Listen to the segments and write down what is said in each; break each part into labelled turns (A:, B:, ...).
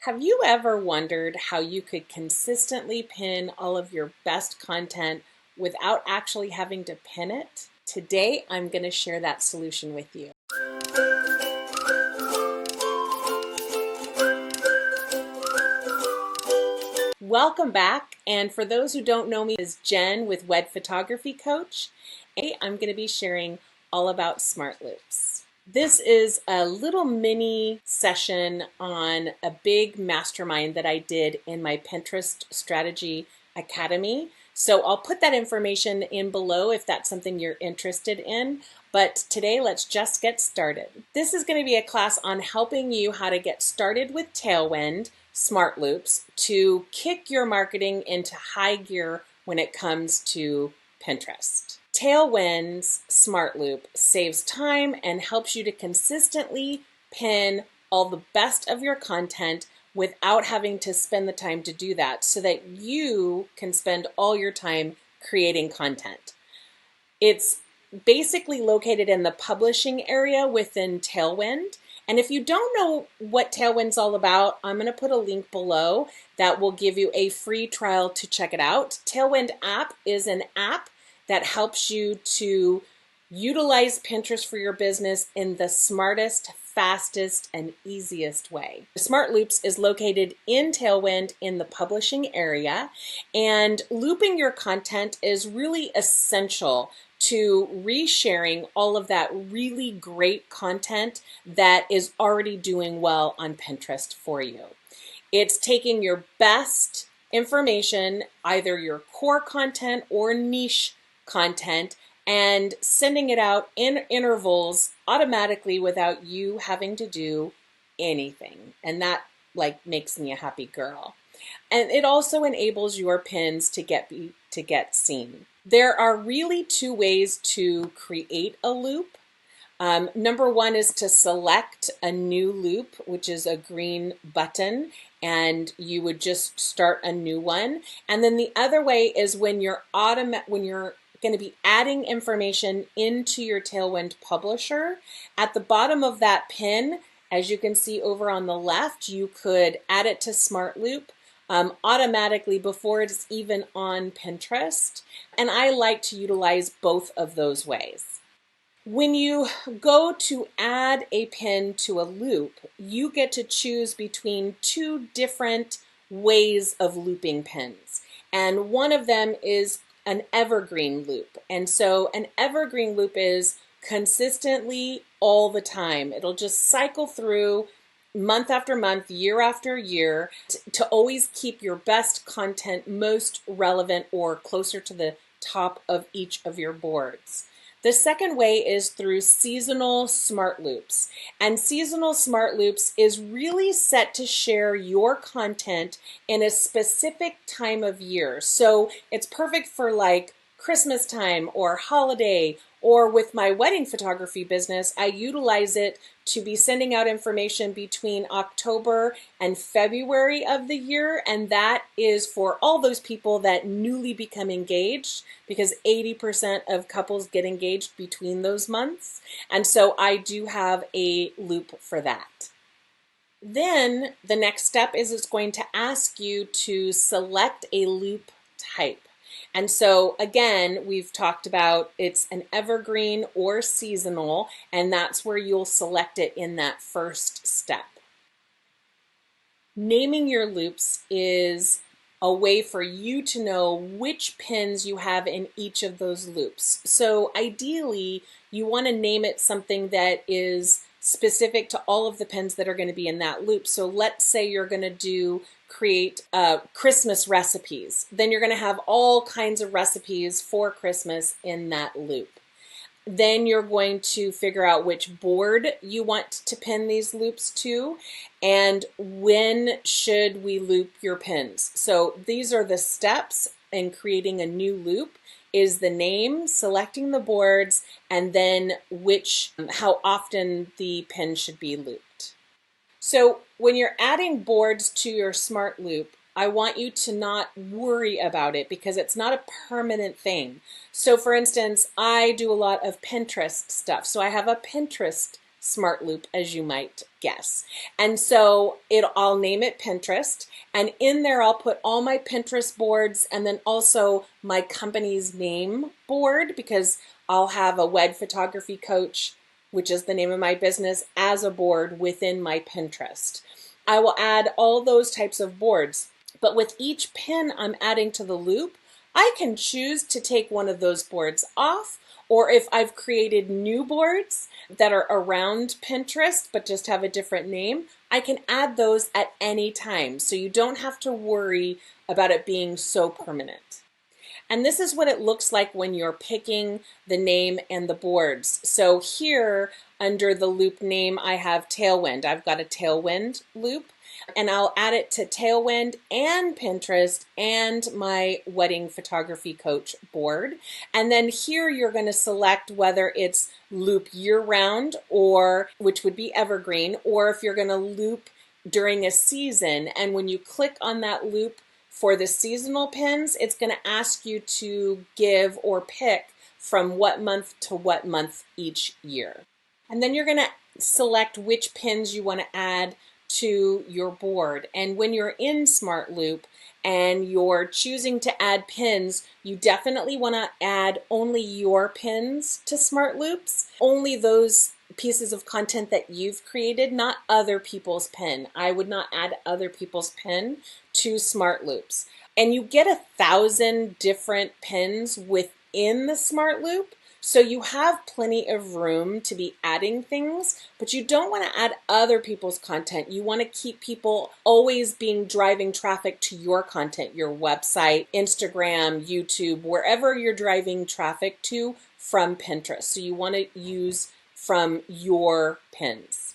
A: Have you ever wondered how you could consistently pin all of your best content without actually having to pin it? Today, I'm going to share that solution with you. Welcome back. And for those who don't know me, this is Jen with Web Photography Coach. And I'm going to be sharing all about Smartloops. This is a little mini session on a big mastermind that I did in my Pinterest Strategy Academy. So I'll put that information in below if that's something you're interested in. But today, let's just get started. This is going to be a class on helping you how to get started with Tailwind, Smartloops, to kick your marketing into high gear when it comes to Pinterest. Tailwind's Smartloop saves time and helps you to consistently pin all the best of your content without having to spend the time to do that, so that you can spend all your time creating content. It's basically located in the publishing area within Tailwind. And if you don't know what Tailwind's all about, I'm going to put a link below that will give you a free trial to check it out. Tailwind app is an app that helps you to utilize Pinterest for your business in the smartest, fastest, and easiest way. Smartloops is located in Tailwind in the publishing area, and looping your content is really essential to resharing all of that really great content that is already doing well on Pinterest for you. It's taking your best information, either your core content or niche content, and sending it out in intervals automatically without you having to do anything. And that makes me a happy girl. And it also enables your pins to get seen. There are really two ways to create a loop. Number one is to select a new loop, which is a green button, and you would just start a new one. And then the other way is when you're going to be adding information into your Tailwind publisher. At the bottom of that pin, as you can see over on the left, you could add it to Smartloop automatically before it's even on Pinterest. And I like to utilize both of those ways. When you go to add a pin to a loop, you get to choose between two different ways of looping pins. And one of them is an evergreen loop. And so an evergreen loop is consistently all the time. It'll just cycle through month after month, year after year, to always keep your best content most relevant or closer to the top of each of your boards. The second way is through seasonal Smartloops. And seasonal Smartloops is really set to share your content in a specific time of year. So it's perfect for like Christmas time or holiday, or with my wedding photography business, I utilize it to be sending out information between October and February of the year. And that is for all those people that newly become engaged, because 80% of couples get engaged between those months. And so I do have a loop for that. Then the next step is it's going to ask you to select a loop type. And so again, we've talked about it's an evergreen or seasonal, and that's where you'll select it in that first step. Naming your loops is a way for you to know which pins you have in each of those loops. So ideally, you want to name it something that is specific to all of the pins that are going to be in that loop. So let's say you're going to create Christmas recipes. Then you're going to have all kinds of recipes for Christmas in that loop. Then you're going to figure out which board you want to pin these loops to, and when should we loop your pins. So these are the steps in creating a new loop: is the name, selecting the boards, and then how often the pin should be looped. So when you're adding boards to your Smartloop, I want you to not worry about it because it's not a permanent thing. So for instance, I do a lot of Pinterest stuff. So I have a Pinterest Smartloop, as you might guess. And so I'll name it Pinterest, and in there I'll put all my Pinterest boards and then also my company's name board, because I'll have a wed photography coach, which is the name of my business, as a board within my Pinterest. I will add all those types of boards, but with each pin I'm adding to the loop, I can choose to take one of those boards off, or if I've created new boards that are around Pinterest but just have a different name, I can add those at any time. So you don't have to worry about it being so permanent. And this is what it looks like when you're picking the name and the boards. So here under the loop name, I have Tailwind. I've got a Tailwind loop, and I'll add it to Tailwind and Pinterest and my wedding photography coach board. And then here you're going to select whether it's loop year-round, or which would be evergreen, or if you're going to loop during a season. And when you click on that loop for the seasonal pins, it's going to ask you to give or pick from what month to what month each year. And then you're going to select which pins you want to add to your board. And when you're in SmartLoop and you're choosing to add pins, you definitely want to add only your pins to SmartLoops, only those pieces of content that you've created, not other people's pin. I would not add other people's pin to SmartLoops. And you get 1,000 different pins within the SmartLoop. So you have plenty of room to be adding things, but you don't want to add other people's content. You want to keep people always driving traffic to your content, your website, Instagram, YouTube, wherever you're driving traffic to from Pinterest. So you want to use from your pins.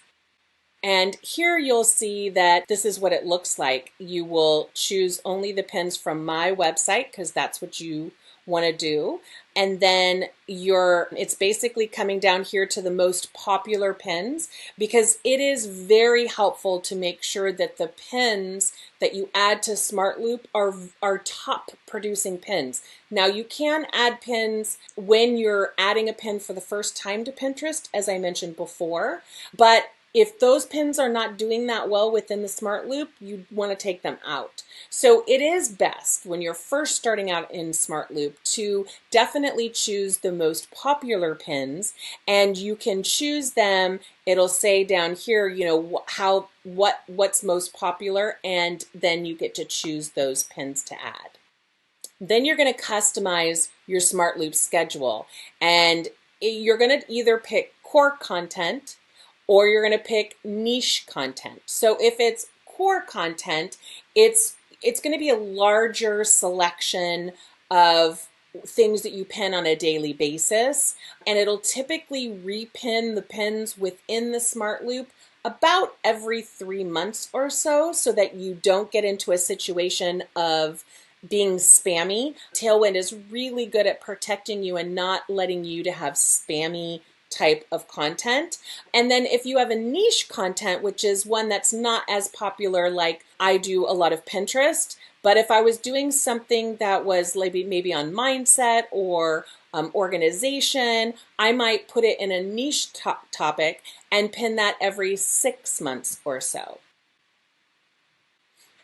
A: And here you'll see that this is what it looks like. You will choose only the pins from my website, because that's what you want to do. And then it's basically coming down here to the most popular pins, because it is very helpful to make sure that the pins that you add to SmartLoop are top producing pins. Now you can add pins when you're adding a pin for the first time to Pinterest, as I mentioned before, but if those pins are not doing that well within the SmartLoop, you want to take them out. So it is best when you're first starting out in SmartLoop to definitely choose the most popular pins, and you can choose them. It'll say down here, you know, what's most popular, and then you get to choose those pins to add. Then you're going to customize your SmartLoop schedule, and you're going to either pick core content or you're going to pick niche content. So if it's core content, it's going to be a larger selection of things that you pin on a daily basis, and it'll typically repin the pins within the SmartLoop about every 3 months or so that you don't get into a situation of being spammy. Tailwind is really good at protecting you and not letting you to have spammy type of content. And then if you have a niche content, which is one that's not as popular, like I do a lot of Pinterest, but if I was doing something that was maybe on mindset or organization, I might put it in a niche topic and pin that every 6 months or so.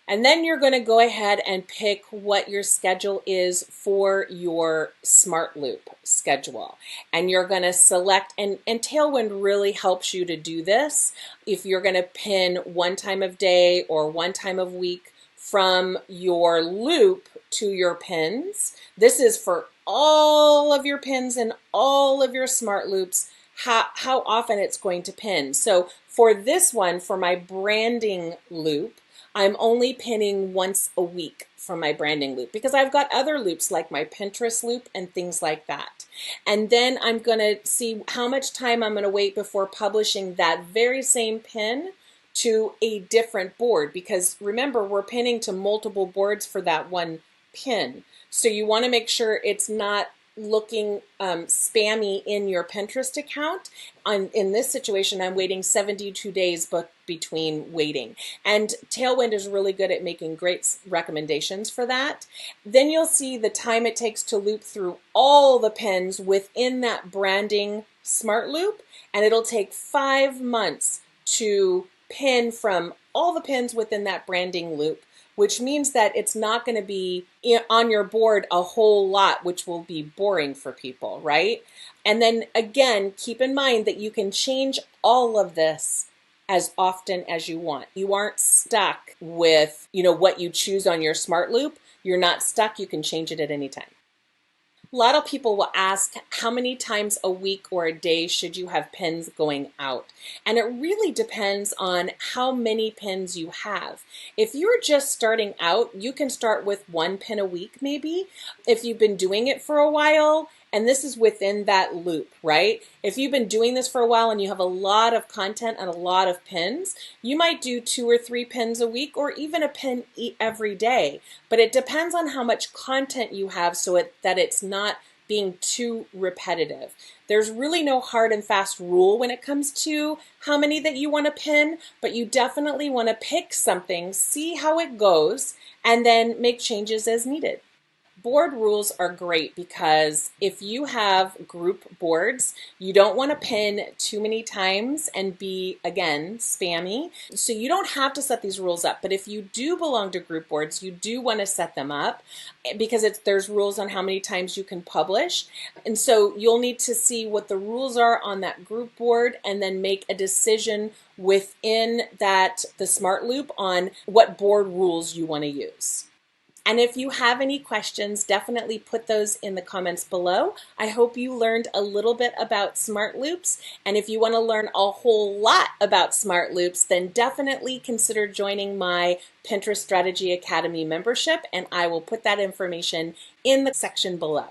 A: And then you're going to go ahead and pick what your schedule is for your SmartLoop schedule. And you're going to select, and Tailwind really helps you to do this. If you're going to pin one time of day or one time of week from your loop to your pins, this is for all of your pins and all of your SmartLoops, how often it's going to pin. So for this one, for my branding loop, I'm only pinning once a week from my branding loop, because I've got other loops like my Pinterest loop and things like that. And then I'm going to see how much time I'm going to wait before publishing that very same pin to a different board, because remember, we're pinning to multiple boards for that one pin. So you want to make sure it's not looking spammy in your Pinterest account. In this situation, I'm waiting 72 days between waiting. And Tailwind is really good at making great recommendations for that. Then you'll see the time it takes to loop through all the pins within that branding SmartLoop, and it'll take 5 months to pin from all the pins within that branding loop, which means that it's not going to be on your board a whole lot, which will be boring for people, right? And then again, keep in mind that you can change all of this as often as you want. You aren't stuck with, what you choose on your SmartLoop. You're not stuck. You can change it at any time. A lot of people will ask, how many times a week or a day should you have pins going out? And it really depends on how many pins you have. If you're just starting out, you can start with 1 pin a week maybe. If you've been doing it for a while, and this is within that loop, right? If you've been doing this for a while and you have a lot of content and a lot of pins, you might do 2 or 3 pins a week or even a pin every day. But it depends on how much content you have so that it's not being too repetitive. There's really no hard and fast rule when it comes to how many that you want to pin, but you definitely want to pick something, see how it goes, and then make changes as needed. Board rules are great because if you have group boards, you don't want to pin too many times and be, again, spammy. So you don't have to set these rules up. But if you do belong to group boards, you do want to set them up because there's rules on how many times you can publish. And so you'll need to see what the rules are on that group board and then make a decision within the SmartLoop on what board rules you want to use. And if you have any questions, definitely put those in the comments below. I hope you learned a little bit about Smartloops. And if you want to learn a whole lot about Smartloops, then definitely consider joining my Pinterest Strategy Academy membership. And I will put that information in the section below.